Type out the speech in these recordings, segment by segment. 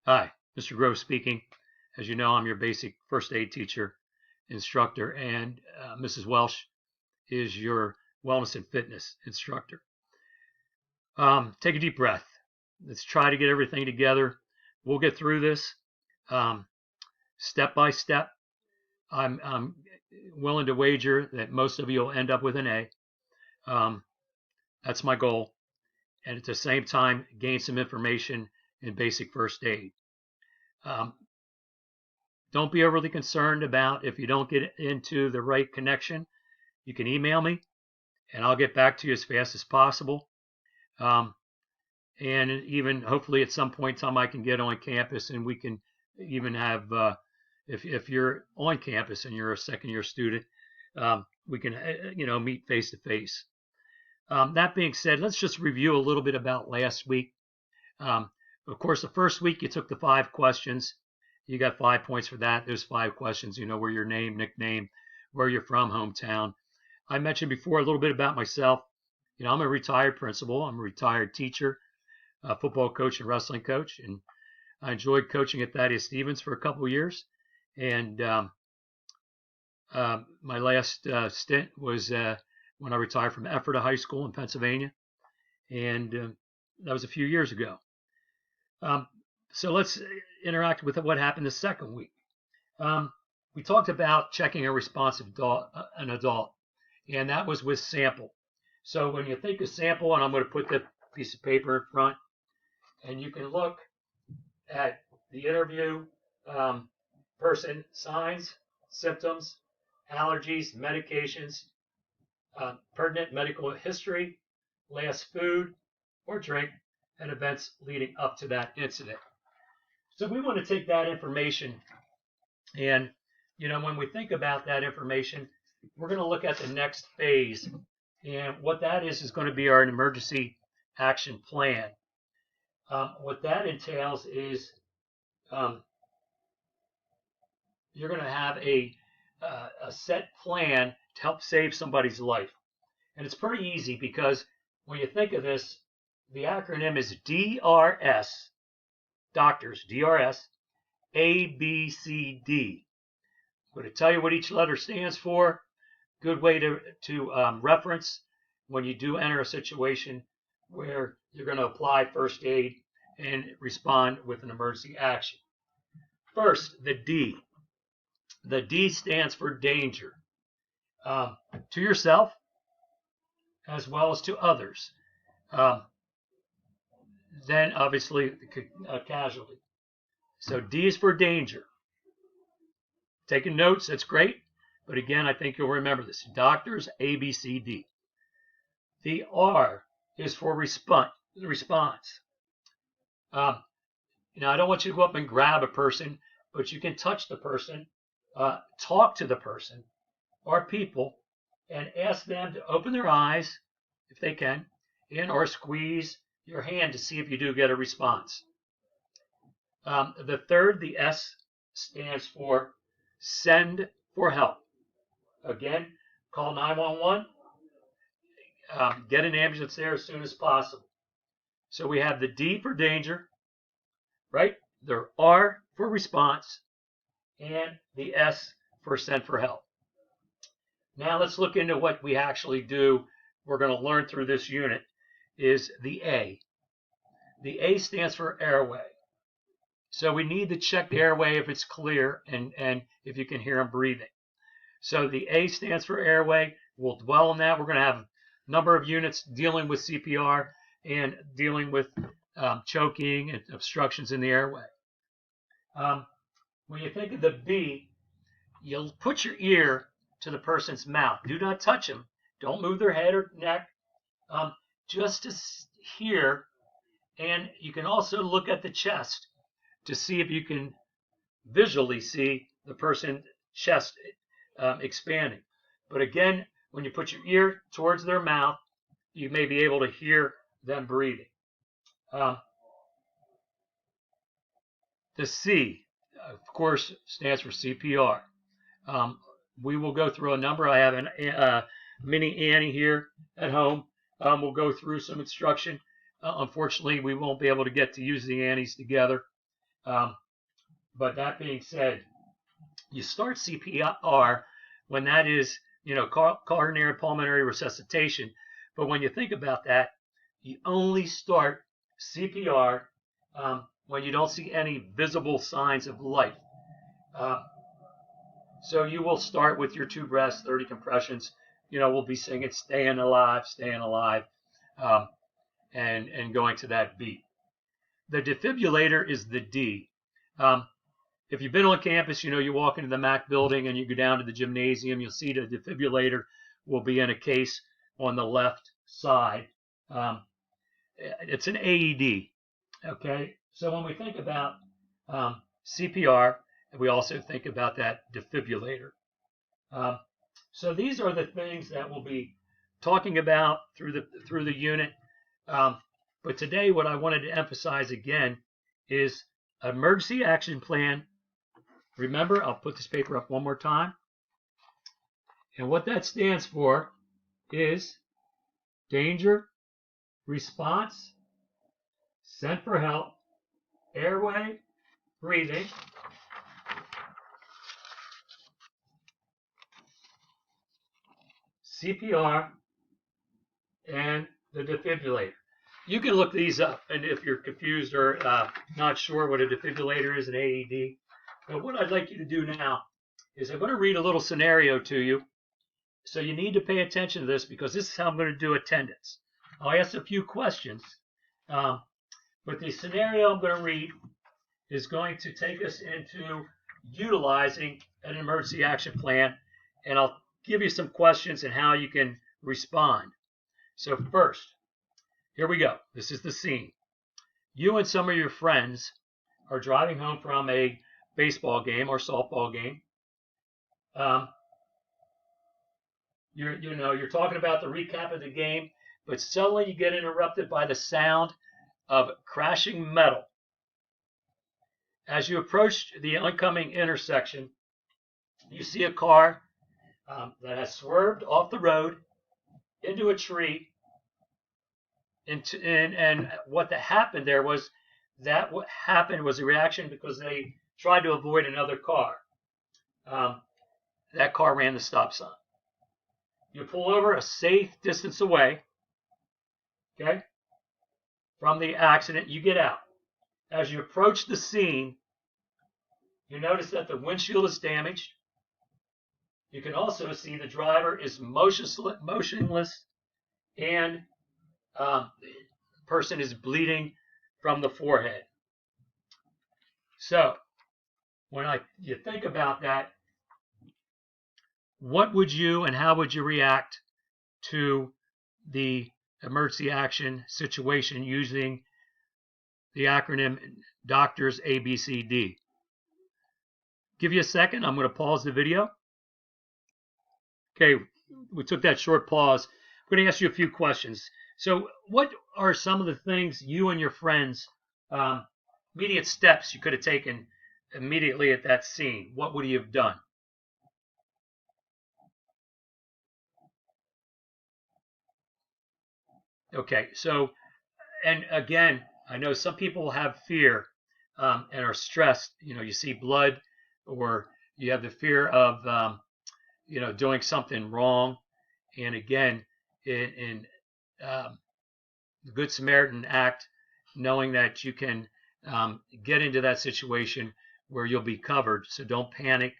Hi, Mr. Grove speaking. As you know, I'm your basic first aid teacher, instructor, and Mrs. Welsh is your wellness and fitness instructor. Take a deep breath. Let's try to get everything together. We'll get through this step by step. I'm willing to wager that most of you will end up with an A. That's my goal. And at the same time, gain some information in basic first aid. Don't be overly concerned about if you don't get into the right connection. You can email me and I'll get back to you as fast as possible. And even hopefully at some point in time I can get on campus and we can even have, if you're on campus and you're a second year student, we can, meet face to face. That being said, let's just review a little bit about last week. Of course, the first week you took the 5 questions. You got 5 points for that. There's 5 questions, where your name, nickname, where you're from, hometown. I mentioned before a little bit about myself. I'm a retired principal. I'm a retired teacher, football coach, and wrestling coach. And I enjoyed coaching at Thaddeus Stevens for a couple of years. And my last stint was when I retired from Ephrata High School in Pennsylvania. And that was a few years ago. So let's interact with what happened the second week. We talked about checking a responsive an adult, and that was with sample. So when you think of sample, and I'm going to put the piece of paper in front, and you can look at the interview person, signs, symptoms, allergies, medications, pertinent medical history, last food or drink, and events leading up to that incident. So we want to take that information and, when we think about that information, we're going to look at the next phase. And what that is going to be our emergency action plan. What that entails is you're going to have a set plan to help save somebody's life. And it's pretty easy because when you think of this, the acronym is DRS, doctors, DRS, ABCD. I'm going to tell you what each letter stands for. Good way to reference when you do enter a situation where you're going to apply first aid and respond with an emergency action. First, the D. The D stands for danger to yourself as well as to others. Then, obviously, a casualty. So D is for danger. Taking notes, that's great. But again, I think you'll remember this. Doctors, A, B, C, D. The R is for response. I don't want you to go up and grab a person, but you can touch the person, talk to the person or people, and ask them to open their eyes, if they can, or squeeze your hand to see if you do get a response. The third, the S, stands for send for help. Again, call 911, get an ambulance there as soon as possible. So we have the D for danger, right? The R for response, and the S for send for help. Now let's look into what we actually do. We're going to learn through this unit is the A. The A stands for airway. So we need to check the airway if it's clear and if you can hear them breathing. So the A stands for airway. We'll dwell on that. We're going to have a number of units dealing with CPR and dealing with choking and obstructions in the airway. When you think of the B, you'll put your ear to the person's mouth. Do not touch them. Don't move their head or neck. Just to hear. And you can also look at the chest to see if you can visually see the person's chest expanding. But again, when you put your ear towards their mouth, you may be able to hear them breathing. The C, of course, stands for CPR. We will go through a number. I have a mini Annie here at home. We'll go through some instruction. Unfortunately, we won't be able to get to use the Annies together. But that being said, you start CPR when that is, coronary pulmonary resuscitation. But when you think about that, you only start CPR when you don't see any visible signs of life. So you will start with your 2 breaths, 30 compressions. We'll be singing "Staying Alive, Staying Alive," and going to that beat. The defibrillator is the D. If you've been on campus, you walk into the Mac building and you go down to the gymnasium, you'll see the defibrillator will be in a case on the left side. It's an AED. Okay, so when we think about CPR, we also think about that defibrillator. So these are the things that we'll be talking about through the unit. But today, what I wanted to emphasize again is emergency action plan. Remember, I'll put this paper up one more time. And what that stands for is danger, response, send for help, airway, breathing, CPR, and the defibrillator. You can look these up, and if you're confused or not sure what a defibrillator is, an AED. But what I'd like you to do now is I'm going to read a little scenario to you. So you need to pay attention to this because this is how I'm going to do attendance. I'll ask a few questions, but the scenario I'm going to read is going to take us into utilizing an emergency action plan, and I'll give you some questions and how you can respond. So first, here we go. This is the scene. You and some of your friends are driving home from a baseball game or softball game. You're talking about the recap of the game, but suddenly you get interrupted by the sound of crashing metal. As you approach the oncoming intersection, you see a car that has swerved off the road into a tree. And what happened there was that what happened was a reaction because they tried to avoid another car. That car ran the stop sign. You pull over a safe distance away, okay, from the accident. You get out. As you approach the scene, you notice that the windshield is damaged. You can also see the driver is motionless and the person is bleeding from the forehead. So when you think about that, what would you and how would you react to the emergency action situation using the acronym Doctors ABCD? Give you a second. I'm going to pause the video. Okay, we took that short pause. I'm going to ask you a few questions. So what are some of the things you and your friends, immediate steps you could have taken immediately at that scene? What would you have done? Okay, so, and again, I know some people have fear and are stressed. You see blood, or you have the fear of, doing something wrong. And again, in the Good Samaritan Act, knowing that you can get into that situation where you'll be covered. So don't panic.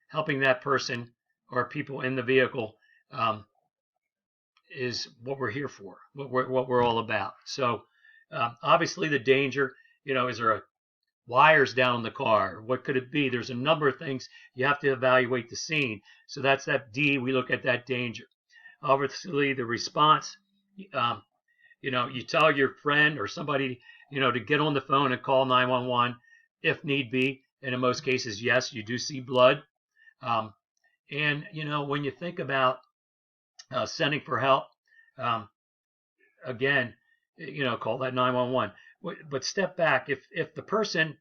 Helping that person or people in the vehicle is what we're here for, what we're all about. So obviously the danger, is there wires down in the car? What could it be? There's a number of things you have to evaluate the scene. So that's that D. We look at that danger. Obviously the response, you tell your friend or somebody, to get on the phone and call 911 if need be. And in most cases, yes, you do see blood. And when you think about sending for help, again, call that 911. But step back. If the person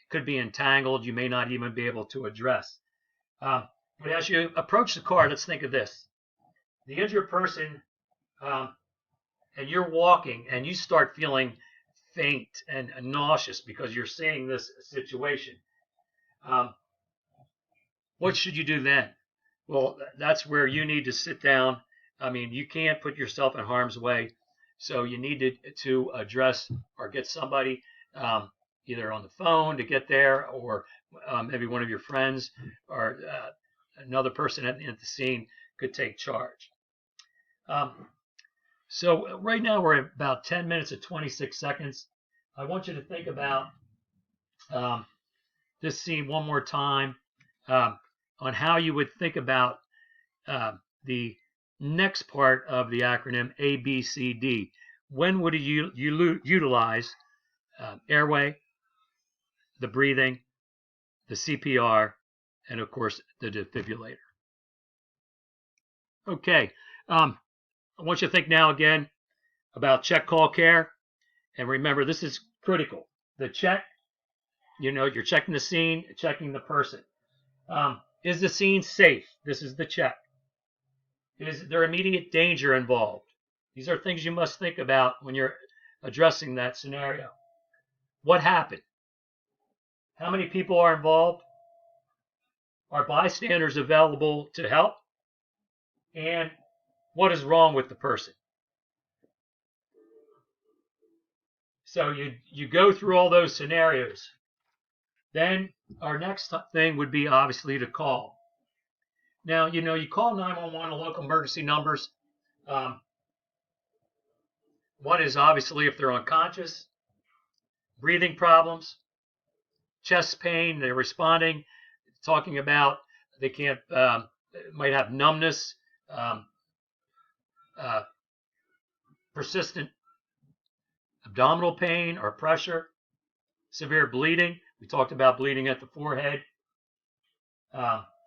could be entangled, you may not even be able to address. But as you approach the car, let's think of this. The injured person, and you're walking, and you start feeling faint and nauseous because you're seeing this situation. What should you do then? Well, that's where you need to sit down. I mean, you can't put yourself in harm's way. So you need to address or get somebody either on the phone to get there, or maybe one of your friends or another person at the scene could take charge. So right now we're at about 10 minutes and 26 seconds. I want you to think about this scene one more time on how you would think about the next part of the acronym ABCD. When would you utilize airway, the breathing, the CPR, and of course the defibrillator? Okay, I want you to think now again about check, call, care, and remember this is critical. The check, you're checking the scene, checking the person. Is the scene safe? This is the check. Is there immediate danger involved? These are things you must think about when you're addressing that scenario. What happened? How many people are involved? Are bystanders available to help? And what is wrong with the person? So you go through all those scenarios. Then our next thing would be obviously to call. Now, you call 911, local emergency numbers. One is obviously if they're unconscious, breathing problems, chest pain, they're responding, talking about they can't, might have numbness, persistent abdominal pain or pressure, severe bleeding. We talked about bleeding at the forehead.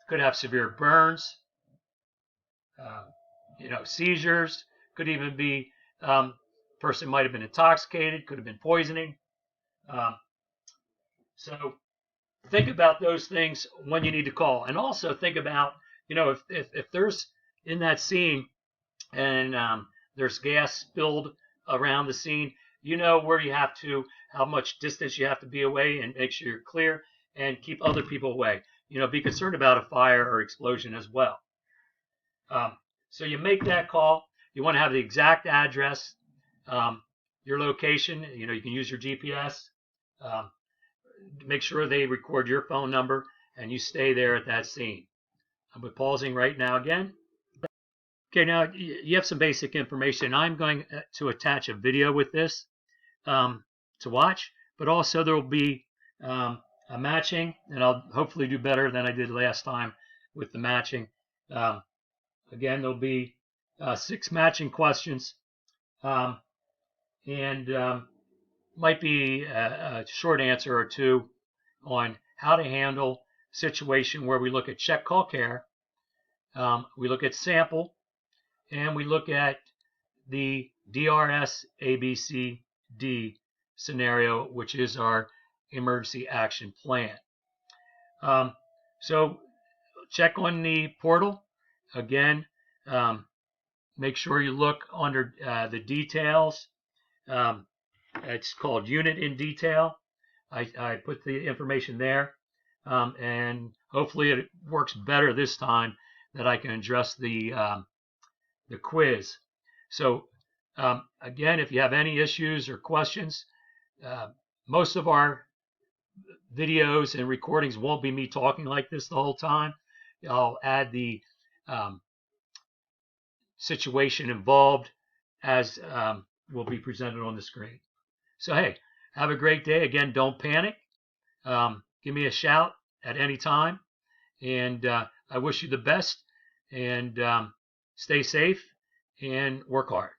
Could have severe burns, seizures. Could even be person might have been intoxicated. Could have been poisoning. So think about those things when you need to call, and also think about if there's in that scene and there's gas spilled around the scene, where you have to, how much distance you have to be away, and make sure you're clear and keep other people away. Be concerned about a fire or explosion as well. So you make that call. You want to have the exact address, your location. You can use your GPS. Make sure they record your phone number and you stay there at that scene. I'm pausing right now again. Okay, now you have some basic information. I'm going to attach a video with this to watch, but also there will be a matching, and I'll hopefully do better than I did last time with the matching. Again, there'll be 6 matching questions, and might be a short answer or 2 on how to handle a situation where we look at check, call, care, we look at sample, and we look at the DRS ABCD scenario, which is our emergency action plan. So check on the portal. Again, make sure you look under the details. It's called Unit in Detail. I put the information there, and hopefully it works better this time that I can address the quiz. So again, if you have any issues or questions, most of our videos and recordings won't be me talking like this the whole time. I'll add the situation involved as will be presented on the screen. So hey, have a great day. Again, don't panic. Give me a shout at any time, and I wish you the best, and stay safe and work hard.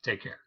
Take care.